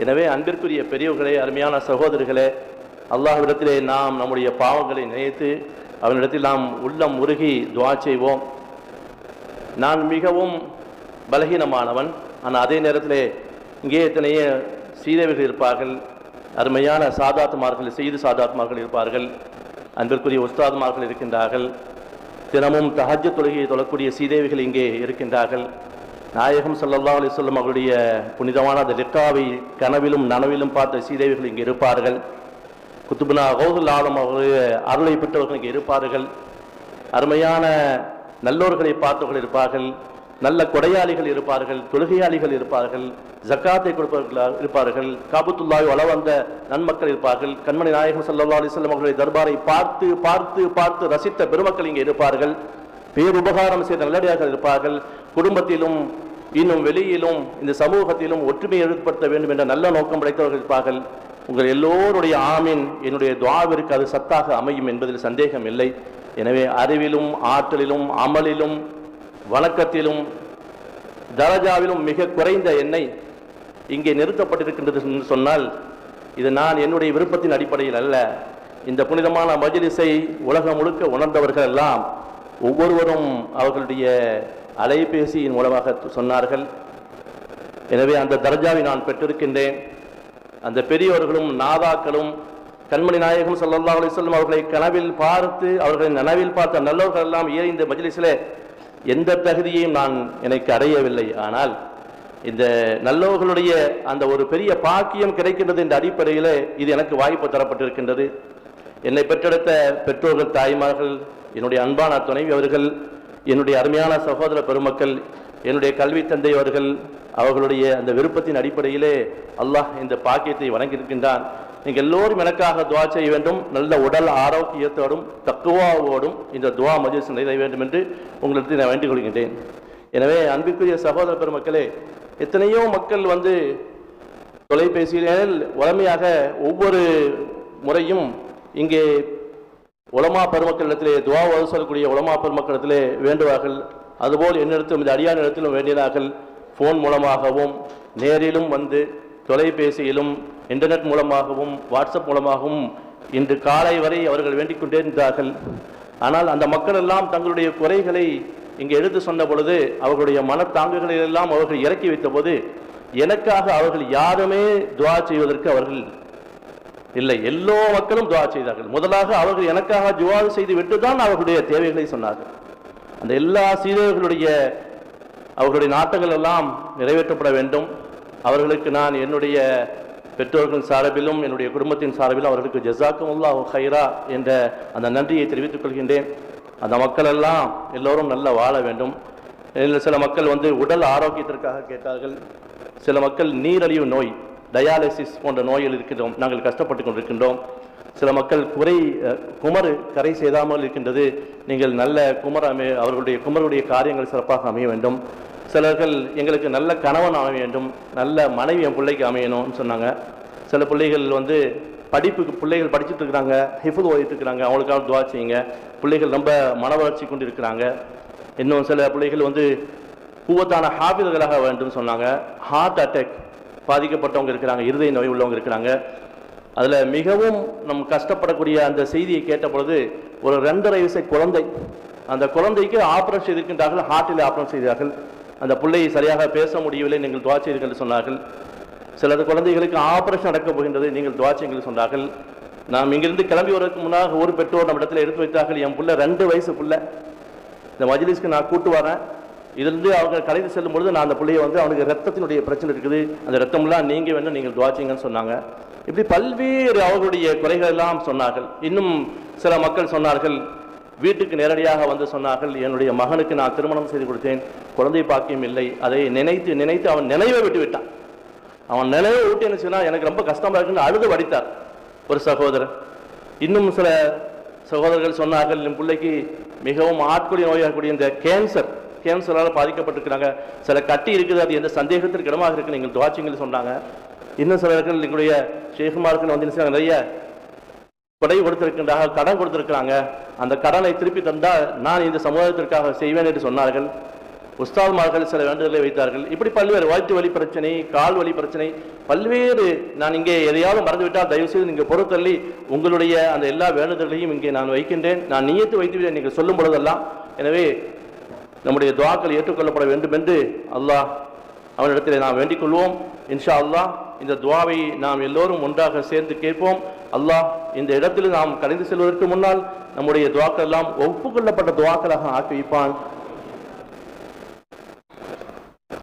எனவே அன்பிற்குரிய பெரியவர்களே, அருமையான சகோதரர்களே, அல்லாஹ்விடத்திலே நாம் நம்முடைய பாவங்களை நினைத்து அவனிடத்தில் நாம் உள்ளம் உருகி துஆ செய்வோம். நான் மிகவும் பலகீனமானவன், ஆனால் அதே நேரத்தில் இங்கே எத்தனைய சீதேவிகள் இருப்பார்கள், அருமையான சாதாத்மார்கள், செய்து சாதாத்மார்கள் இருப்பார்கள், அன்பிற்குரிய உஸ்தாத்மார்கள் இருக்கின்றார்கள், தினமும் தஹஜ்ஜுத் தொழுகையை தொழக்கூடிய சீதேவிகள் இங்கே இருக்கின்றார்கள். நாயகம் ஸல்லல்லாஹு அலைஹி வஸல்லம் அவர்களுடைய புனிதமான அந்த லிக்காவை கனவிலும் நனவிலும் பார்த்த சீதேவிகள் இங்கே இருப்பார்கள். குத்துபுனா கௌசுல் ஆலம் அவர்களுடைய அருளை பெற்றவர்கள் இங்கே இருப்பார்கள். அருமையான நல்லோர்களை பார்த்தவர்கள் இருப்பார்கள், நல்ல கொடையாளிகள் இருப்பார்கள், தொழுகையாளிகள் இருப்பார்கள், ஜக்காத்தை கொடுப்பவர்கள் இருப்பார்கள், காபத்துல்லாஹி வல வந்த நன்மக்கள் இருப்பார்கள், கண்மணி நாயகம் ஸல்லல்லாஹு அலைஹி வஸல்லம் அவர்களுடைய தர்பாரை பார்த்து பார்த்து பார்த்து ரசித்த பெருமக்கள் இங்கே இருப்பார்கள். பேருபகாரம் செய்த நல்லடியார்கள் இருப்பார்கள். குடும்பத்திலும் இன்னும் வெளியிலும் இந்த சமூகத்திலும் ஒற்றுமையை ஏற்படுத்த வேண்டும் என்ற நல்ல நோக்கம் படைத்தவர்கள் இருப்பார்கள். உங்கள் எல்லோருடைய ஆமீன் என்னுடைய துஆவிற்கு அது சத்தாக அமையும் என்பதில் சந்தேகம் இல்லை. எனவே அறிவிலும் ஆற்றலிலும் அமலிலும் வணக்கத்திலும் தரஜாவிலும் மிக குறைந்த எண்ணெய் இங்கே நிறுத்தப்பட்டிருக்கின்றது என்று சொன்னால் இது நான் என்னுடைய விருப்பத்தின் அடிப்படையில் அல்ல. இந்த புனிதமான மஜ்லிஸை உலகம் முழுக்க உணர்ந்தவர்கள் எல்லாம் ஒவ்வொருவரும் அவர்களுடைய அலைபேசியின் மூலமாக சொன்னார்கள். எனவே அந்த தர்ஜாவை நான் பெற்றிருக்கின்றேன். அந்த பெரியவர்களும் நாதாக்களும் கண்மணி நாயகம் ஸல்லல்லாஹு அலைஹி வஸல்லம் அவர்களை கனவில் பார்த்து அவர்களை நனவில் பார்த்த நல்லவர்கள் எல்லாம் ஏன் இந்த மஜ்லிஸிலே எந்த தகுதியையும் நான் எனக்கு அடையவில்லை. ஆனால் இந்த நல்லவர்களுடைய அந்த ஒரு பெரிய பாக்கியம் கிடைக்கின்றது என்ற அடிப்படையில் இது எனக்கு வாய்ப்பு தரப்பட்டிருக்கின்றது. என்னை பெற்றெடுத்த பெற்றோர்கள், தாய்மார்கள், என்னுடைய அன்பான துணைவி அவர்கள், என்னுடைய அருமையான சகோதர பெருமக்கள், என்னுடைய கல்வி தந்தை அவர்கள், அவர்களுடைய அந்த விருப்பத்தின் அடிப்படையிலே அல்லாஹ் இந்த பாக்கியத்தை வழங்கியிருக்கின்றான். நீங்கள் எல்லோரும் எனக்காக துஆ செய்ய வேண்டும். நல்ல உடல் ஆரோக்கியத்தோடும் தக்குவாவோடும் இந்த துஆ மஜ்லிஸ் நிறைவேற வேண்டும் என்று உங்களுக்கு நான் வேண்டிக் கொள்கின்றேன். எனவே அன்பிற்குரிய சகோதர பெருமக்களே, எத்தனையோ மக்கள் தொலைபேசியில் வளமையாக ஒவ்வொரு முறையும் இங்கே உலமா பெருமக்களிடத்திலே துஆ சொல்லக்கூடிய உலமா பெருமக்களிடத்திலே வேண்டுவார்கள். அதுபோல் என்னிடத்திலும் இந்த அடியார் இடத்திலும் வேண்டினார்கள். ஃபோன் மூலமாகவும் நேரிலும் தொலைபேசியிலும் இன்டர்நெட் மூலமாகவும் வாட்ஸ்அப் மூலமாகவும் இன்று காலை வரை அவர்கள் வேண்டிக் கொண்டே இருந்தார்கள். ஆனால் அந்த மக்கள் எல்லாம் தங்களுடைய குறைகளை இங்கே எடுத்து சொன்ன பொழுது அவர்களுடைய மனத்தாங்குகளெல்லாம் அவர்கள் இறக்கி வைத்த போது எனக்காக அவர்கள் யாருமே துஆ செய்வதற்கு அவர்கள் இல்லை. எல்லோ மக்களும் துஆ செய்தார்கள். முதலாக அவர்கள் எனக்காக துஆ செய்து விட்டு தான் அவர்களுடைய தேவைகளை சொன்னார்கள். அந்த எல்லா சீடர்களுடைய அவர்களுடைய நாட்டங்கள் எல்லாம் நிறைவேற்றப்பட வேண்டும். அவர்களுக்கு நான் என்னுடைய பெற்றோர்களின் சார்பிலும் என்னுடைய குடும்பத்தின் சார்பிலும் அவர்களுக்கு ஜஸாக்குமுல்லாஹு ஹைரா என்ற அந்த நன்றியை தெரிவித்துக் கொள்கின்றேன். அந்த மக்கள் எல்லாம் எல்லோரும் நல்லா வாழ வேண்டும். சில மக்கள் உடல் ஆரோக்கியத்திற்காக கேட்டார்கள். சில மக்கள் நீரழிவு நோய், டயாலிசிஸ் போன்ற நோயில் இருக்கின்றோம், நாங்கள் கஷ்டப்பட்டு கொண்டிருக்கின்றோம். சில மக்கள் குமர் கரை செய்தாமல் இருக்கின்றது, நீங்கள் நல்ல அவர்களுடைய குமருடைய காரியங்கள் சிறப்பாக அமைய வேண்டும். சிலர்கள் எங்களுக்கு நல்ல கணவன் அமைய வேண்டும், நல்ல மனைவி என் பிள்ளைக்கு அமையணும்னு சொன்னாங்க. சில பிள்ளைகள் பிள்ளைகள் படிச்சுட்டு இருக்கிறாங்க, ஹிஃபுல் ஓதிட்டு இருக்கிறாங்க, அவங்களுக்காக துஆ செய்யுங்க. பிள்ளைகள் ரொம்ப மன வளர்ச்சி கொண்டு இருக்கிறாங்க. இன்னும் சில பிள்ளைகள் கூவத்தான ஹாஃபில்களாக வேண்டும் சொன்னாங்க. ஹார்ட் அட்டாக் பாதிக்கப்பட்டவங்க இருக்கிறாங்க, இருதய நோய் உள்ளவங்க இருக்கிறாங்க. அதில் மிகவும் கஷ்டப்படக்கூடிய அந்த செய்தியை கேட்ட பொழுது ஒரு 2.5 வயசு குழந்தை, அந்த குழந்தைக்கு ஆப்ரேஷன் செய்திருக்கின்றார்கள், ஹார்ட்டில் ஆப்ரேஷன் செய்தார்கள். அந்த பிள்ளையை சரியாக பேச முடியவில்லை, நீங்கள் துஆ செய்யுங்கள் என்று சொன்னார்கள். சிலது குழந்தைகளுக்கு ஆப்ரேஷன் நடக்கப் போகின்றது, நீங்கள் துஆ செய்யுங்கள் சொன்னார்கள். நாம் இங்கிருந்து கிளம்பி வருவதற்கு முன்னாக ஒரு பெற்றோர் நம்ம இடத்துல எடுத்து வைத்தார்கள். என் பிள்ளை 2 வயசு பிள்ளை, இந்த மஜ்லிஸ்க்கு நான் கூட்டு வரேன், இதிலிருந்து அவங்க கலைந்து செல்லும் பொழுது நான் அந்த பிள்ளையை அவனுக்கு ரத்தத்தினுடைய பிரச்சனை இருக்குது, அந்த ரத்தம்லாம் நீங்க வேண்டும், நீங்கள் துஆ செய்யுங்கன்னு சொன்னாங்க. இப்படி பல்வேறு அவர்களுடைய குறைகள் எல்லாம் சொன்னார்கள். இன்னும் சில மக்கள் சொன்னார்கள், வீட்டுக்கு நேரடியாக சொன்னார்கள், என்னுடைய மகனுக்கு நான் திருமணம் செய்து கொடுத்தேன், குழந்தை பாக்கியம் இல்லை. அதை நினைத்து நினைத்து அவன் நினைவை விட்டு விட்டான். அவன் நினைவை விட்டு என்ன சொன்னா, எனக்கு ரொம்ப கஷ்டமா இருக்குன்னு அழுது வடித்தார் ஒரு சகோதரர். இன்னும் சில சகோதரர்கள் சொன்னார்கள், என் பிள்ளைக்கு மிகவும் ஆட்கொள்ளி நோயாகக்கூடிய இந்த கேன்சரால் பாதிக்கப்பட்டிருக்கிறாங்க, சில கட்டி இருக்குது, அது எந்த சந்தேகத்திற்கு இடமாக இருக்கு, நீங்கள் துஆ செய்யுங்கள் சொன்னாங்க. இன்னும் சிலர்கள் எங்களுடைய ஷேகுமார்கள் நிறைய கொடை கொடுத்திருக்கின்றார்கள், கடன் கொடுத்திருக்கிறாங்க, அந்த கடனை திருப்பி தந்தால் நான் இந்த சமுதாயத்திற்காக செய்வேன் என்று சொன்னார்கள். உஸ்தாத்மார்கள் சில வேண்டுதலை வைத்தார்கள். இப்படி பல்வேறு வயிற்று வலி பிரச்சனை, கால் வலி பிரச்சனை, பல்வேறு. நான் இங்கே எதையாவது மறந்துவிட்டால் தயவுசெய்து நீங்கள் பொறுத்தள்ளி உங்களுடைய அந்த எல்லா வேண்டுதல்களையும் இங்கே நான் வைக்கின்றேன். நான் நியத்து வைத்து நீங்கள் சொல்லும் பொழுதெல்லாம். எனவே நம்முடைய துஆக்கள் ஏற்றுக்கொள்ளப்பட வேண்டும் என்று அல்லாஹ் அவனிடத்தில் நாம் வேண்டிக் கொள்வோம். இன்ஷா அல்லாஹ் இந்த துஆவை நாம் எல்லோரும் ஒன்றாக சேர்ந்து கேட்போம். அல்லாஹ் இந்த இடத்தில் நாம் கடந்து செல்வதற்கு முன்னால் நம்முடைய துஆக்கள் எல்லாம் ஒப்புக்கொள்ளப்பட்ட துஆக்களாக ஆக்கி வைப்பான்.